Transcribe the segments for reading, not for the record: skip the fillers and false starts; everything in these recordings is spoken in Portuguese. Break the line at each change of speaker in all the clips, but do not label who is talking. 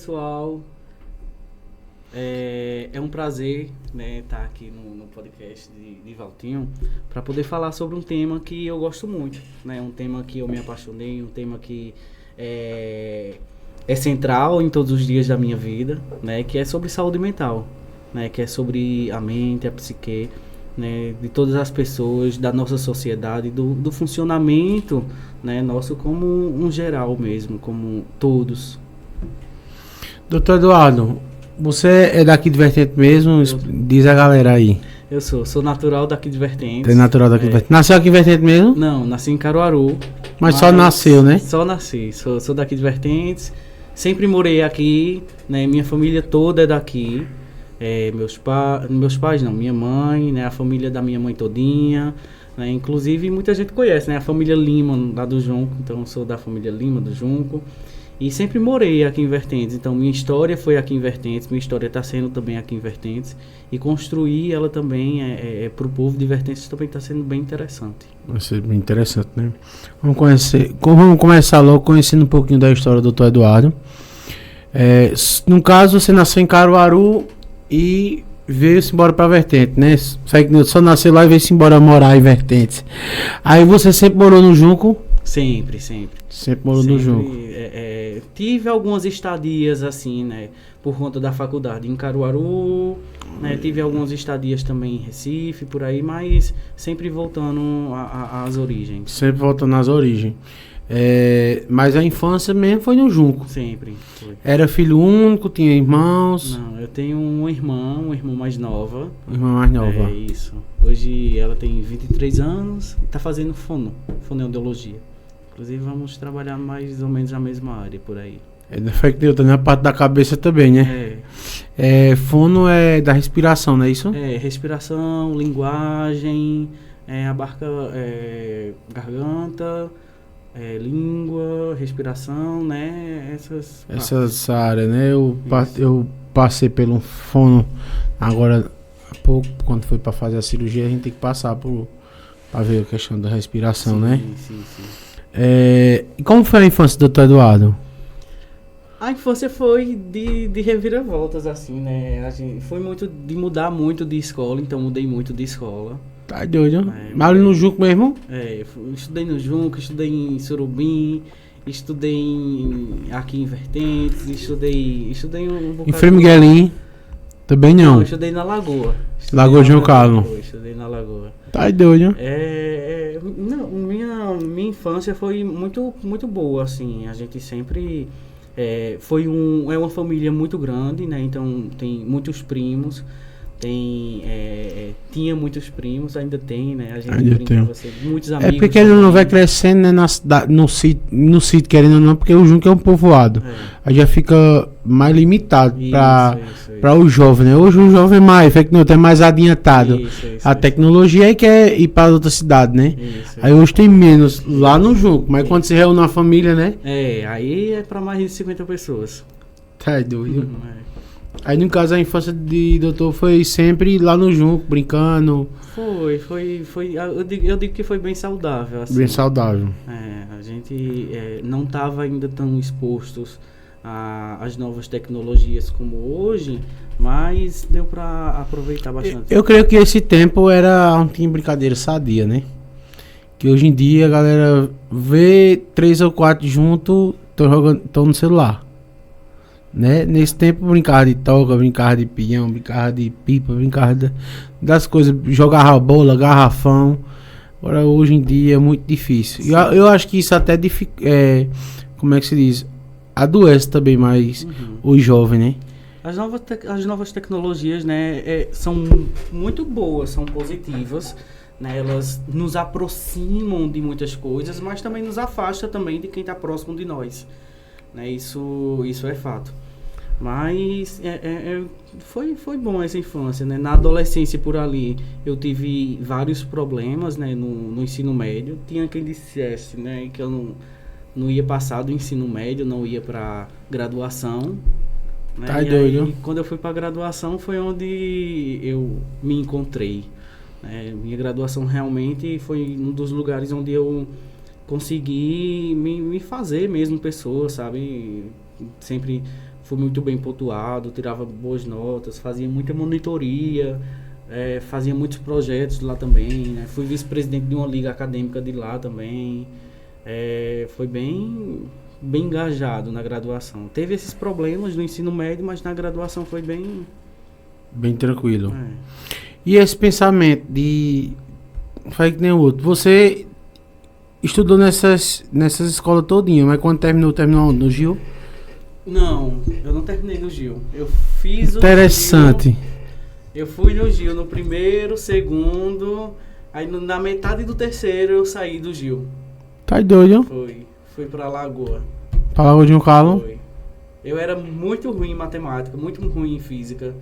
pessoal. É um prazer, né, estar aqui no podcast de Valtinho para poder falar sobre um tema que eu gosto muito, né? Um tema que eu me apaixonei, um tema que é central em todos os dias da minha vida, né? Que é sobre saúde mental, né? Que é sobre a mente, a psique, né? De todas as pessoas, da nossa sociedade, do funcionamento, né? Nosso como um geral mesmo, como todos.
Doutor Eduardo, você é daqui de Vertente mesmo? Diz a galera aí.
Eu sou natural daqui de Vertentes.
É natural daqui de Vertente. Nasceu aqui em Vertente mesmo?
Não, nasci em Caruaru.
Mas só nasceu, né?
Só nasci. Sou daqui de Vertentes. Sempre morei aqui, né? Minha família toda é daqui. Meus pais não, minha mãe, né? A família da minha mãe todinha, né? Inclusive muita gente conhece, né? A família Lima lá do Junco. Então eu sou da família Lima do Junco. E sempre morei aqui em Vertentes, então minha história foi aqui em Vertentes, minha história está sendo também aqui em Vertentes, e construir ela também para o povo de Vertentes também está sendo bem interessante.
Vai ser bem interessante, né? Vamos começar logo conhecendo um pouquinho da história do Dr. Eduardo. No caso, você nasceu em Caruaru e veio-se embora para Vertentes, né? Só nasceu lá e veio-se embora morar em Vertentes. Aí você sempre morou no Junco?
Sempre.
Sempre morou no Junco.
Tive algumas estadias assim, né? Por conta da faculdade em Caruaru, né? Tive algumas estadias também em Recife, por aí, mas sempre voltando às origens.
Sempre voltando às origens. Mas a infância mesmo foi no Junco.
Sempre foi.
Era filho único, tinha irmãos?
Não, eu tenho uma irmã mais nova.
Irmã mais nova.
É isso. Hoje ela tem 23 anos e está fazendo fonoaudiologia. Inclusive vamos trabalhar mais ou menos na mesma área por aí.
Na parte da cabeça também, né? Fono é da respiração, não é isso?
Respiração, linguagem, abarca garganta, língua, respiração, né?
Essa área, né? Eu passei pelo fono agora há pouco, quando foi para fazer a cirurgia, a gente tem que passar para ver a questão da respiração,
sim,
né?
Sim.
E como foi a infância do Dr. Eduardo?
A infância foi de reviravoltas, assim, né? Foi muito de mudar muito de escola, então mudei muito de escola.
Tá doido? Mas ali no Junco mesmo?
Estudei no Junco, estudei em Surubim, aqui em Vertentes, estudei um bocado.
Em Frei Miguelinho? Também não.
Não, eu estudei na Lagoa.
Lagoa João Carlos.
Estudei na Lagoa.
Tá doido?
Não, minha infância foi muito, muito boa, assim. A gente sempre é uma família muito grande, né? Então tem muitos primos. Tinha muitos primos, ainda tem, né? A gente brincava assim, muitos amigos.
Porque ele não vai crescendo, né, no sítio, querendo ou não, porque o Junco é um povoado. Aí já fica mais limitado para o jovem, né? Hoje o jovem é mais, é mais adiantado. A tecnologia aí quer ir para outra cidade, né? Aí hoje tem menos lá no Junco, mas quando se reúne na família, né?
Aí é para mais de 50 pessoas.
Tá doido. Aí no caso a infância de doutor foi sempre lá no Junco, brincando.
Foi. Eu digo que foi bem saudável. Assim.
Bem saudável.
A gente não estava ainda tão expostos às novas tecnologias como hoje, mas deu para aproveitar bastante.
Eu creio que esse tempo tinha brincadeira sadia, né? Que hoje em dia a galera vê 3 ou 4 juntos, estão no celular. Né? Nesse tempo brincava de toca, brincava de pião, brincava de pipa, brincava das coisas, jogava bola, garrafão. Agora hoje em dia é muito difícil. Eu acho que isso até como é que se diz? Adoece também mais os jovens, né?
As novas tecnologias, né, são muito boas, são positivas, né? Elas nos aproximam de muitas coisas, mas também nos afastam também de quem está próximo de nós, né? Isso é fato. Mas foi bom essa infância, né? Na adolescência por ali eu tive vários problemas, né? No ensino médio. Tinha quem dissesse, né, que eu não ia passar do ensino médio, não ia para graduação, né?
Tá doido.
Aí, quando eu fui para graduação foi onde eu me encontrei, né? Minha graduação realmente foi um dos lugares onde eu consegui me fazer mesmo pessoa, sabe? Sempre fui muito bem pontuado, tirava boas notas, fazia muita monitoria, fazia muitos projetos lá também, né? Fui vice-presidente de uma liga acadêmica de lá também. Foi bem engajado na graduação. Teve esses problemas no ensino médio, mas na graduação foi bem...
Bem tranquilo. E esse pensamento de... Faz que nem o outro. Você estudou nessas escolas todinhas, mas quando terminou no Gil?
Não, eu não terminei no Gil. Eu fiz o
Interessante.
Gil, eu fui no Gil no primeiro, segundo, aí na metade do terceiro eu saí do Gil.
Tá doido?
Fui pra Lagoa.
Pra Lagoa de um Calo?
Foi. Eu era muito ruim em matemática, muito ruim em física,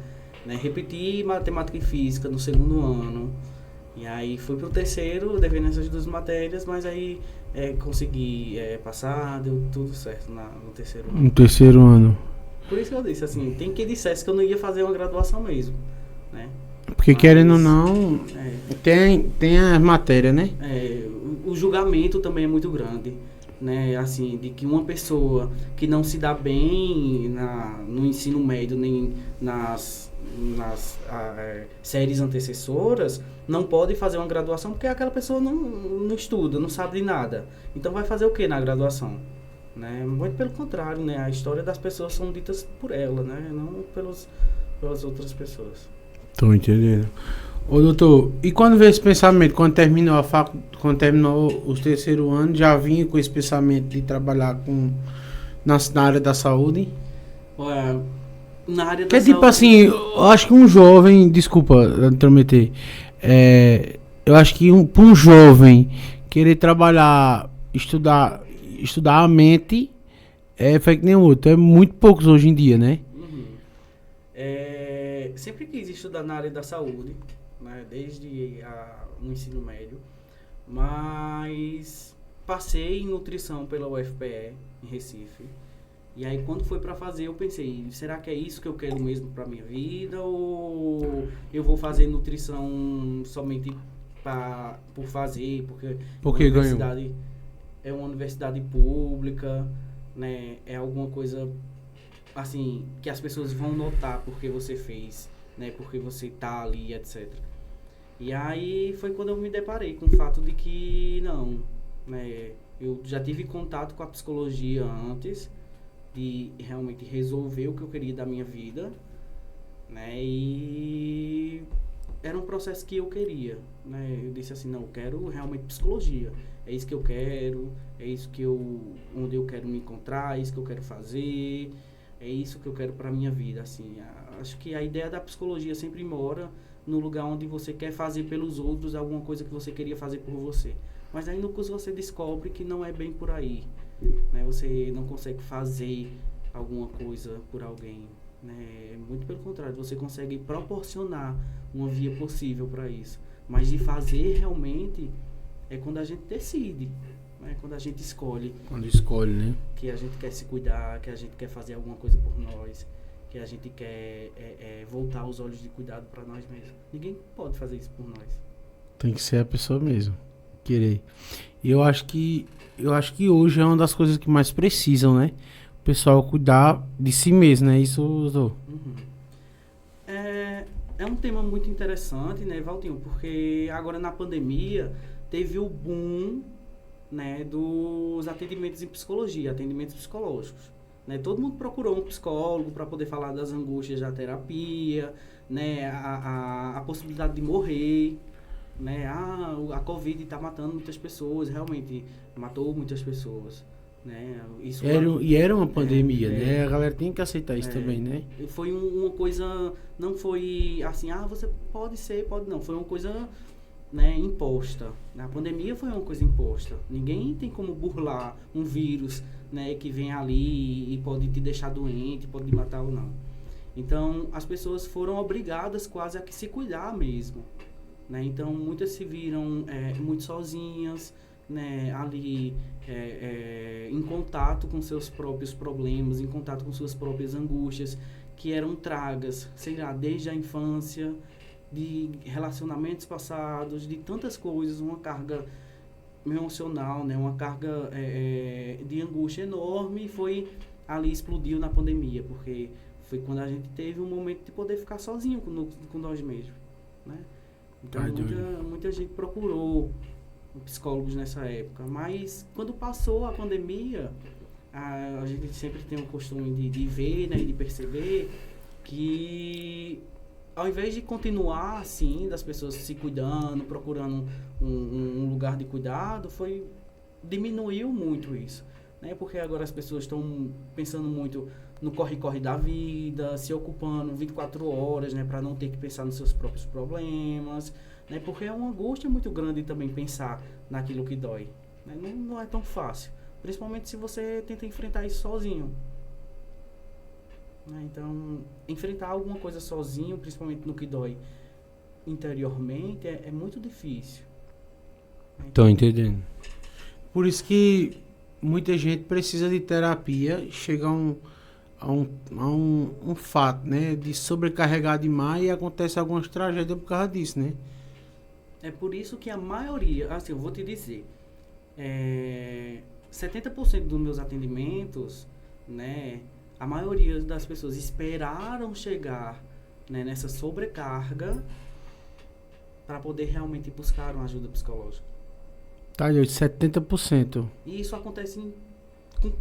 né? Repeti matemática e física no segundo ano. E aí fui pro terceiro, devendo essas duas matérias, mas aí consegui passar, deu tudo certo no terceiro ano.
No terceiro ano.
Por isso que eu disse, assim, tem que dissesse que eu não ia fazer uma graduação mesmo, né?
Porque
Mas,
querendo ou não, tem as matérias, né?
O julgamento também é muito grande, né? Assim, de que uma pessoa que não se dá bem no ensino médio, nem nas séries antecessoras, não pode fazer uma graduação porque aquela pessoa não estuda, não sabe de nada. Então vai fazer o que na graduação? Né? Muito pelo contrário, né? A história das pessoas são ditas por ela, né? Não pelas outras pessoas.
Tô entendendo. Ô doutor, e quando veio esse pensamento, quando terminou os terceiro ano, já vinha com esse pensamento de trabalhar na área da saúde?
Olha, na área da
que é tipo
saúde...
assim, eu acho que um jovem, desculpa intrometer, eu acho que para um jovem querer trabalhar, estudar a mente, foi que nem o outro, é muito poucos hoje em dia, né?
Sempre quis estudar na área da saúde, né, desde o ensino médio, mas passei em nutrição pela UFPE, em Recife. E aí quando foi para fazer eu pensei, será que é isso que eu quero mesmo para minha vida, ou eu vou fazer nutrição somente por fazer, porque é uma universidade pública, né, é alguma coisa assim que as pessoas vão notar porque você fez, né, porque você tá ali, etc. E aí foi quando eu me deparei com o fato de que não, né, eu já tive contato com a psicologia antes de realmente resolver o que eu queria da minha vida, né? E era um processo que eu queria, né? Eu disse assim, não, eu quero realmente psicologia. É isso que eu quero, é isso onde eu quero me encontrar, é isso que eu quero fazer, é isso que eu quero para minha vida, assim. Acho que a ideia da psicologia sempre mora no lugar onde você quer fazer pelos outros alguma coisa que você queria fazer por você. Mas aí no curso você descobre que não é bem por aí, né? Você não consegue fazer alguma coisa por alguém, né? Muito pelo contrário, você consegue proporcionar uma via possível para isso. Mas de fazer realmente é quando a gente decide, né? Quando a gente escolhe.
Quando escolhe, né?
Que a gente quer se cuidar, que a gente quer fazer alguma coisa por nós, que a gente quer voltar os olhos de cuidado para nós mesmos. Ninguém pode fazer isso por nós.
Tem que ser a pessoa mesmo. Querer. E eu acho que hoje é uma das coisas que mais precisam, né? O pessoal cuidar de si mesmo, né? Isso usou.
É um tema muito interessante, né, Valtinho? Porque agora na pandemia teve o boom, né, dos atendimentos em psicologia, atendimentos psicológicos. Né? Todo mundo procurou um psicólogo para poder falar das angústias da terapia, né? A possibilidade de morrer. Né? A Covid está matando muitas pessoas, realmente matou muitas pessoas, né? Isso
era uma pandemia, né? A galera tem que aceitar isso também, né?
Foi uma coisa, não foi assim, você pode ser, pode não, foi uma coisa, né, imposta. A pandemia foi uma coisa imposta. Ninguém tem como burlar um vírus, né, que vem ali e pode te deixar doente, pode te matar ou não. Então as pessoas foram obrigadas quase a que se cuidar mesmo. Né? Então muitas se viram muito sozinhas, né? Ali em contato com seus próprios problemas, em contato com suas próprias angústias, que eram tragas, sei lá, desde a infância, de relacionamentos passados, de tantas coisas, uma carga emocional, né? Uma carga de angústia enorme, foi ali explodiu na pandemia, porque foi quando a gente teve um momento de poder ficar sozinho com nós mesmos, né? Então muita gente procurou psicólogos nessa época, mas quando passou a pandemia, a gente sempre tem o costume de ver, né, e de perceber que ao invés de continuar assim, das pessoas se cuidando, procurando um lugar de cuidado, diminuiu muito isso, né? Porque agora as pessoas estão pensando muito no corre-corre da vida, se ocupando 24 horas, né, para não ter que pensar nos seus próprios problemas, né? Porque é uma angústia muito grande também pensar naquilo que dói, né? Não é tão fácil, principalmente se você tenta enfrentar isso sozinho, né? Então, enfrentar alguma coisa sozinho, principalmente no que dói interiormente, é muito difícil.
Tô entendendo. Por isso que muita gente precisa de terapia, chega a um fato, né, de sobrecarregar demais e acontece algumas tragédias por causa disso, né?
É por isso que a maioria, assim, eu vou te dizer, 70% dos meus atendimentos, né, a maioria das pessoas esperaram chegar, né, nessa sobrecarga para poder realmente buscar uma ajuda psicológica.
Tá, 70%.
E isso acontece com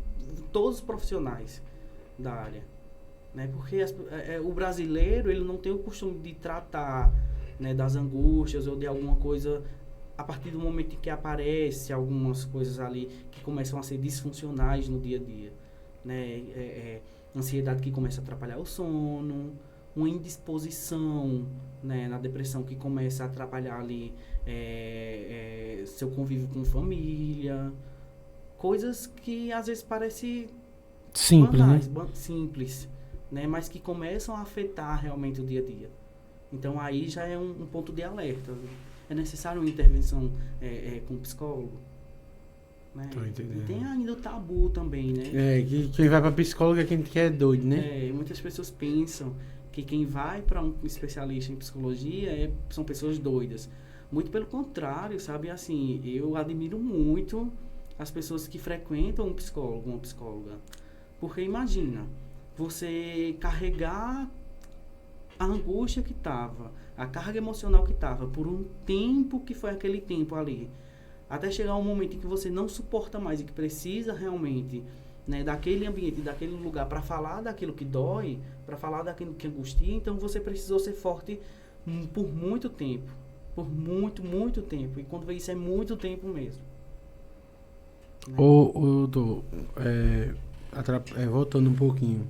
todos os profissionais da área, né? Porque o brasileiro, ele não tem o costume de tratar, né, das angústias ou de alguma coisa a partir do momento em que aparece algumas coisas ali que começam a ser disfuncionais no dia a dia, né? Ansiedade que começa a atrapalhar o sono, uma indisposição, né, na depressão que começa a atrapalhar ali seu convívio com família, coisas que às vezes parecem
simples,
banais,
né?
simples, né, mas que começam a afetar realmente o dia a dia. Então aí já é um ponto de alerta. É necessário uma intervenção com o psicólogo, né?
Tô entendendo.
E tem ainda o tabu também, né?
Que quem vai pra psicólogo é quem é doido, né?
Muitas pessoas pensam que quem vai para um especialista em psicologia são pessoas doidas. Muito pelo contrário, sabe? Assim, eu admiro muito as pessoas que frequentam um psicólogo, uma psicóloga. Porque imagina, você carregar a angústia que estava, a carga emocional que estava, por um tempo que foi aquele tempo ali, até chegar um momento em que você não suporta mais e que precisa realmente, né, daquele ambiente, daquele lugar para falar daquilo que dói, para falar daquilo que angustia. Então você precisou ser forte por muito tempo, por muito tempo. E quando vê isso, é muito tempo mesmo, né?
Voltando um pouquinho.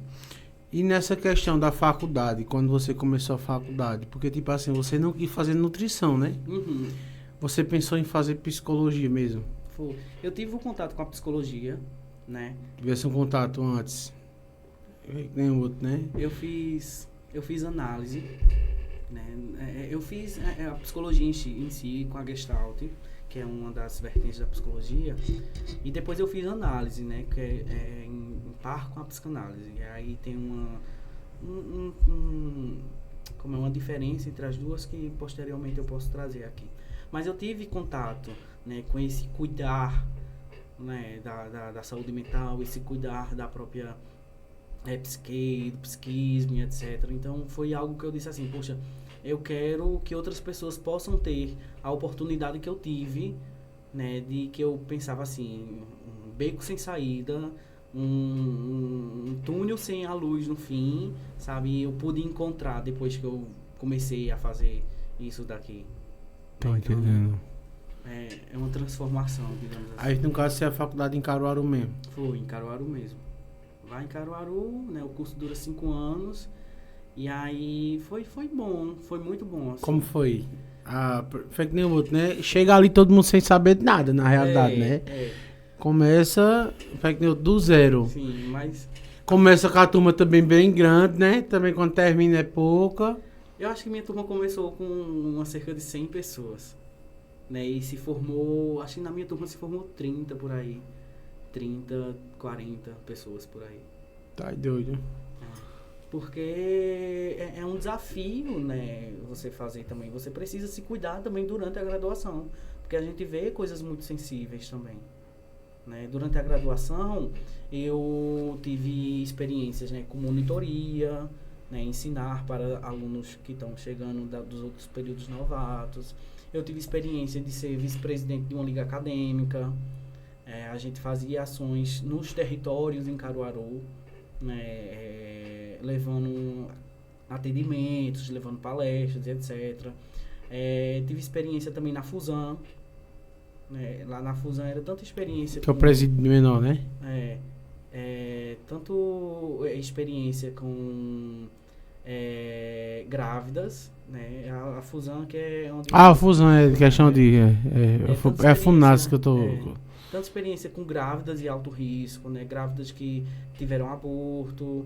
E nessa questão da faculdade, quando você começou a faculdade, porque tipo assim, você não quis fazer nutrição, né?
Uhum.
Você pensou em fazer psicologia mesmo?
Eu tive um contato com a psicologia, né?
Tivesse um contato antes, nem outro, né?
Eu fiz análise, né? Eu fiz a psicologia em si com a Gestalt, que é uma das vertentes da psicologia, e depois eu fiz análise, né? Que é em par com a psicanálise. E aí tem uma diferença entre as duas que posteriormente eu posso trazer aqui. Mas eu tive contato, né, com esse cuidar, né, da saúde mental, esse cuidar da própria psique, do psiquismo, etc. Então foi algo que eu disse assim, poxa, eu quero que outras pessoas possam ter a oportunidade que eu tive, né, de que eu pensava assim, um beco sem saída, um túnel sem a luz no fim, sabe? Eu pude encontrar depois que eu comecei a fazer isso daqui.
Tô entendendo.
É uma transformação, digamos assim.
Aí no caso você é a faculdade em Caruaru mesmo?
Foi, em Caruaru mesmo. Lá em Caruaru, né, o curso dura 5 anos. E aí foi bom, foi muito bom. Assim.
Como foi? Foi que nem o outro, né? Chega ali todo mundo sem saber de nada, na realidade, né? Começa, foi que nem o outro, do zero.
Sim, mas...
Começa com a turma também bem grande, né? Também quando termina é pouca.
Eu acho que minha turma começou com cerca de 100 pessoas. Né? E se formou, acho que na minha turma se formou 30 por aí. 30, 40 pessoas por aí.
Tá doido.
Porque é um desafio, né, você fazer também. Você precisa se cuidar também durante a graduação. Porque a gente vê coisas muito sensíveis também. né? Durante a graduação, eu tive experiências, né, com monitoria, né, ensinar para alunos que estão chegando dos outros períodos novatos. Eu tive experiência de ser vice-presidente de uma liga acadêmica. A gente fazia ações nos territórios em Caruaru, né, levando atendimentos, levando palestras, etc. Tive experiência também na Fusan. Lá na Fusan era tanta experiência...
Que é o presídio menor, né?
Tanto experiência com grávidas, né? A Fusan que é onde...
A Fusan é questão de... É a FUNAS que eu tô...
Tanta experiência com grávidas de alto risco, né? Grávidas que tiveram aborto,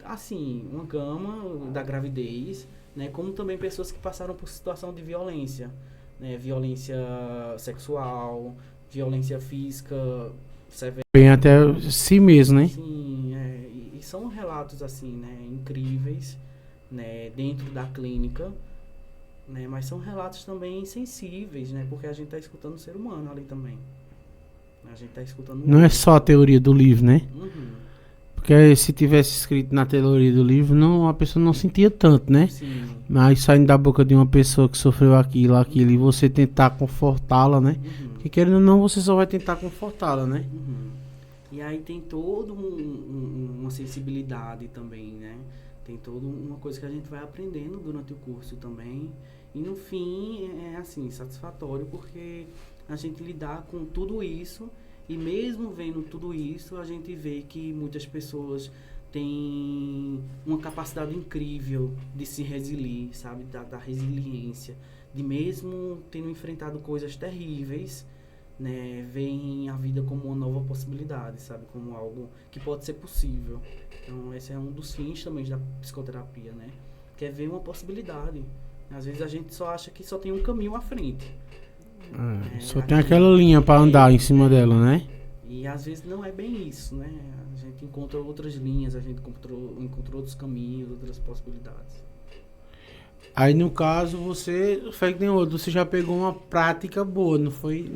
assim, uma gama da gravidez, né? Como também pessoas que passaram por situação de violência, né? Violência sexual, violência física severa.
Bem até si mesmo, né?
Sim, e são relatos assim, né? Incríveis, né? Dentro da clínica, né? Mas são relatos também sensíveis, né? Porque a gente está escutando o ser humano ali também. A gente está escutando...
Não é só a teoria do livro, né?
Uhum.
Porque se tivesse escrito na teoria do livro, a pessoa não sentia tanto, né?
Sim.
Mas saindo da boca de uma pessoa que sofreu aquilo, e você tentar confortá-la, né?
Uhum.
Porque querendo ou não, você só vai tentar confortá-la, né?
Uhum. E aí tem toda uma sensibilidade também, né? Tem toda uma coisa que a gente vai aprendendo durante o curso também. E no fim, assim, satisfatório, porque a gente lidar com tudo isso, e mesmo vendo tudo isso, a gente vê que muitas pessoas têm uma capacidade incrível de se resiliar, sabe? Da resiliência, de mesmo tendo enfrentado coisas terríveis, né? Veem a vida como uma nova possibilidade, sabe? Como algo que pode ser possível. Então, esse é um dos fins também da psicoterapia, né? Que é ver uma possibilidade. Às vezes a gente só acha que só tem um caminho à frente.
Só tem aquela linha para andar em cima dela, né?
E às vezes não é bem isso, né? A gente encontra outras linhas, a gente encontrou outros caminhos, outras possibilidades.
Aí no caso você já pegou uma prática boa, não foi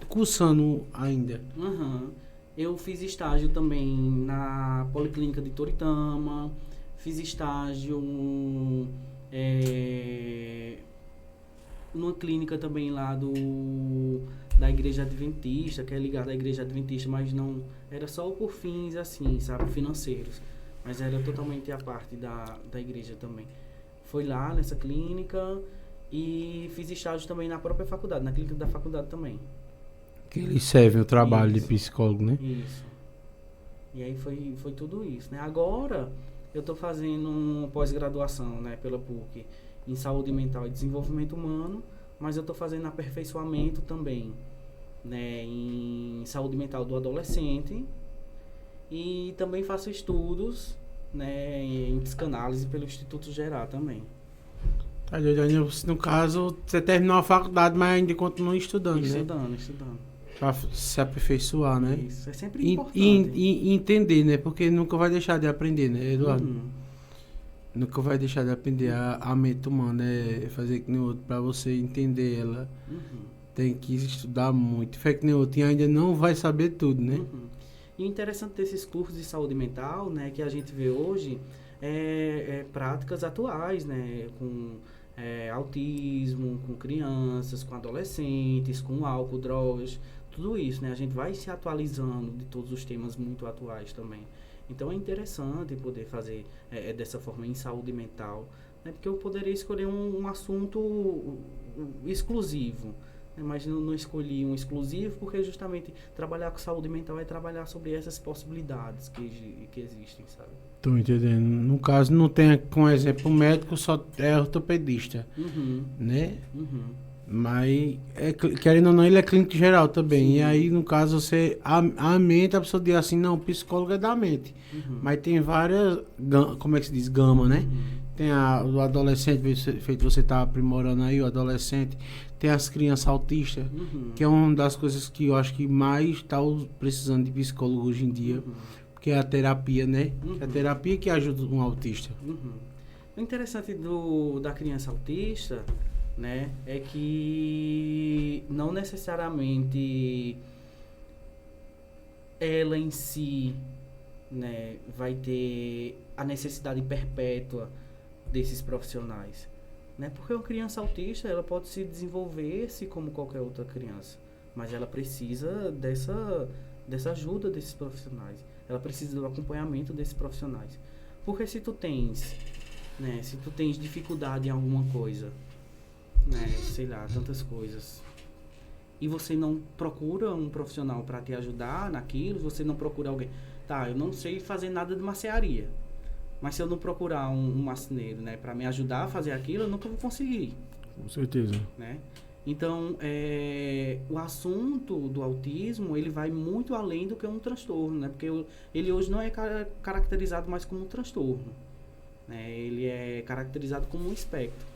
cursando ainda?
Uhum. Eu fiz estágio também na Policlínica de Toritama, fiz estágio numa clínica também lá da Igreja Adventista, que é ligada à Igreja Adventista, mas não era só por fins assim, sabe, financeiros, mas era totalmente a parte da igreja também. Foi lá nessa clínica e fiz estágio também na própria faculdade, na clínica da faculdade também.
Que eles servem o trabalho
Isso.
de psicólogo, né?
Isso. E aí foi tudo isso, né? Agora eu estou fazendo uma pós-graduação, né, pela PUC em Saúde Mental e Desenvolvimento Humano, mas eu estou fazendo aperfeiçoamento também, né, em Saúde Mental do Adolescente, e também faço estudos, né, em psicanálise pelo Instituto Geral também.
Tá, no caso, você terminou a faculdade, mas ainda continua estudando,
Estudando.
Pra se aperfeiçoar, né?
Isso, é sempre importante.
E entender, né? Porque nunca vai deixar de aprender, né, Eduardo?
Uhum.
Nunca vai deixar de aprender a mente humana, né? Fazer que nem outro, pra você entender ela.
Uhum.
Tem que estudar muito. Fé que nem outro, e ainda não vai saber tudo, né?
Uhum. E o interessante desses cursos de saúde mental, né, que a gente vê hoje, práticas atuais, né, com autismo, com crianças, com adolescentes, com álcool, drogas, tudo isso, né? A gente vai se atualizando de todos os temas muito atuais também. Então é interessante poder fazer dessa forma em saúde mental, né? Porque eu poderia escolher um assunto exclusivo, né? Mas não escolhi um exclusivo porque justamente trabalhar com saúde mental é trabalhar sobre essas possibilidades que existem, sabe?
Tô entendendo. No caso, não tem, como exemplo, o médico só é ortopedista,
Uhum.
né?
Uhum.
Mas, querendo ou não, ele é clínico geral também.
Sim.
E aí, no caso, a mente, a pessoa diz assim, não, o psicólogo é da mente.
Uhum.
Mas tem várias, como é que se diz, gama, né?
Uhum.
Tem o adolescente, feito você tá aprimorando aí, o adolescente. Tem as crianças autistas,
Uhum.
que é uma das coisas que eu acho que mais está precisando de psicólogo hoje em dia.
Uhum.
Que é a terapia, né?
Uhum.
É a terapia que ajuda um autista.
Uhum. O interessante da criança autista, né, é que não necessariamente ela em si, né, vai ter a necessidade perpétua desses profissionais, né? Porque uma criança autista, ela pode se desenvolver-se como qualquer outra criança, mas ela precisa dessa ajuda desses profissionais. Ela precisa do acompanhamento desses profissionais. Porque se tu tens dificuldade em alguma coisa, né, sei lá, tantas coisas, e você não procura um profissional para te ajudar naquilo, você não procura alguém. Tá, eu não sei fazer nada de marcearia, mas se eu não procurar um marceneiro, né, para me ajudar a fazer aquilo, eu nunca vou conseguir.
Com certeza.
Né? Então, o assunto do autismo, ele vai muito além do que um transtorno, né? Porque ele hoje não é caracterizado mais como um transtorno, né? Ele é caracterizado como um espectro.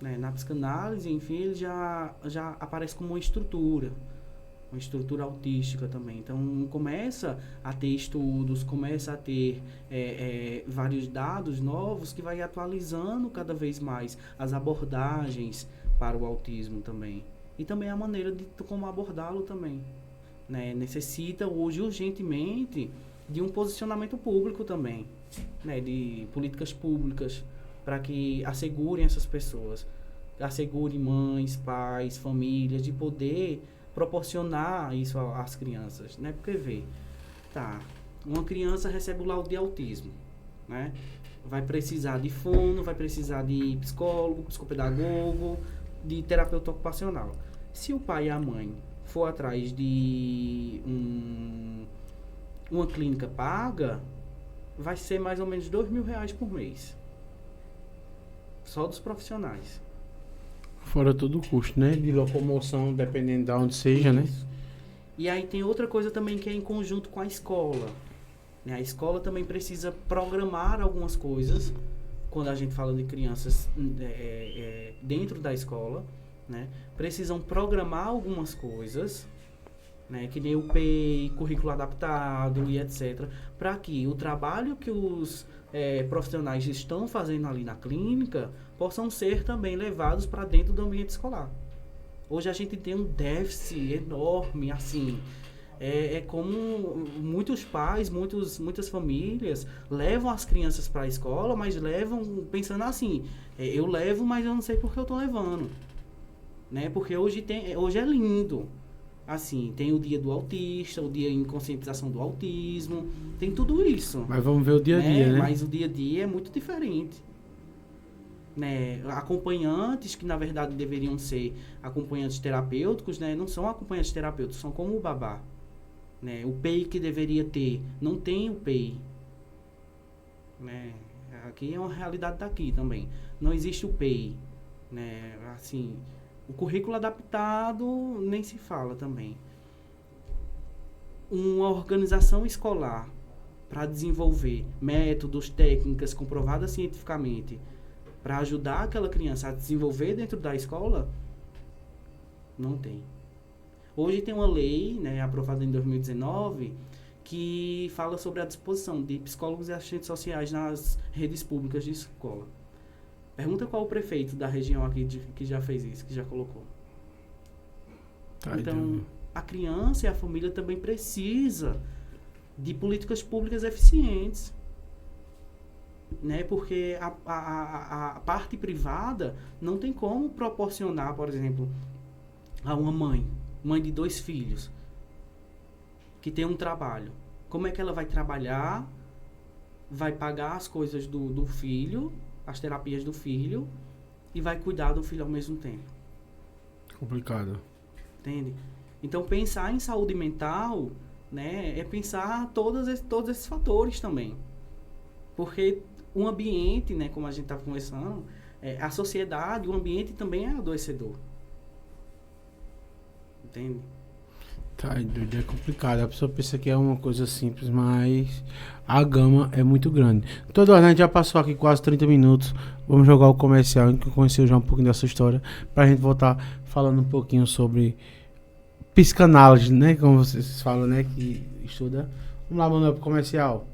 Né? Na psicanálise, enfim, ele já aparece como uma estrutura autística também. Então, começa a ter estudos, começa a ter vários dados novos que vai atualizando cada vez mais as abordagens para o autismo também. E também a maneira de como abordá-lo também. Né? Necessita hoje urgentemente de um posicionamento público também, né? De políticas públicas para que assegurem essas pessoas, assegurem mães, pais, famílias, de poder proporcionar isso às crianças, né? Porque vê, tá, uma criança recebe o laudo de autismo, né? Vai precisar de fono, vai precisar de psicólogo, psicopedagogo, de terapeuta ocupacional. Se o pai e a mãe for atrás de uma clínica paga, vai ser mais ou menos R$2.000 por mês. Só dos profissionais.
Fora todo o custo, né? De locomoção, dependendo de onde seja, né?
E aí tem outra coisa também que é em conjunto com a escola. Né? A escola também precisa programar algumas coisas, quando a gente fala de crianças dentro da escola, né? Precisam programar algumas coisas, né? Que nem o PEI, currículo adaptado e etc. Para que o trabalho que os profissionais estão fazendo ali na clínica possam ser também levados para dentro do ambiente escolar. Hoje a gente tem um déficit enorme, assim. É como muitos pais, muitas famílias levam as crianças para a escola, mas levam pensando assim, eu levo, mas eu não sei por que eu estou levando. Né? Porque hoje é lindo. Assim, tem o dia do autista, o dia em conscientização do autismo, tem tudo isso.
Mas vamos ver o dia a dia, né?
Mas o dia a dia é muito diferente. Né? Acompanhantes, que na verdade deveriam ser acompanhantes terapêuticos, né? Não são acompanhantes terapêuticos, são como o babá. Né? O PEI que deveria ter, não tem o PEI. Né? Aqui é uma realidade daqui também. Não existe o PEI. Né? Assim, o currículo adaptado nem se fala também. Uma organização escolar para desenvolver métodos, técnicas comprovadas cientificamente para ajudar aquela criança a desenvolver dentro da escola, não tem. Hoje tem uma lei, né, aprovada em 2019, que fala sobre a disposição de psicólogos e assistentes sociais nas redes públicas de escola. Pergunta qual o prefeito da região aqui que já fez isso, que já colocou. Então, a criança e a família também precisa de políticas públicas eficientes. Né? Porque a parte privada não tem como proporcionar, por exemplo, a uma mãe de 2 filhos, que tem um trabalho. Como é que ela vai trabalhar, vai pagar as coisas do filho, as terapias do filho, e vai cuidar do filho ao mesmo tempo?
Complicado.
Entende? Então, pensar em saúde mental, né, é pensar todos esses fatores também. Porque o ambiente, né, como a gente está conversando, a sociedade, o ambiente também é adoecedor. Entende?
Tá, é complicado. A pessoa pensa que é uma coisa simples, mas a gama é muito grande. Então, a gente já passou aqui quase 30 minutos. Vamos jogar o comercial, que conheceu já um pouquinho dessa história, pra gente voltar falando um pouquinho sobre psicanálise, né? Como vocês falam, né? Que estuda. Vamos lá, Manuel, pro comercial.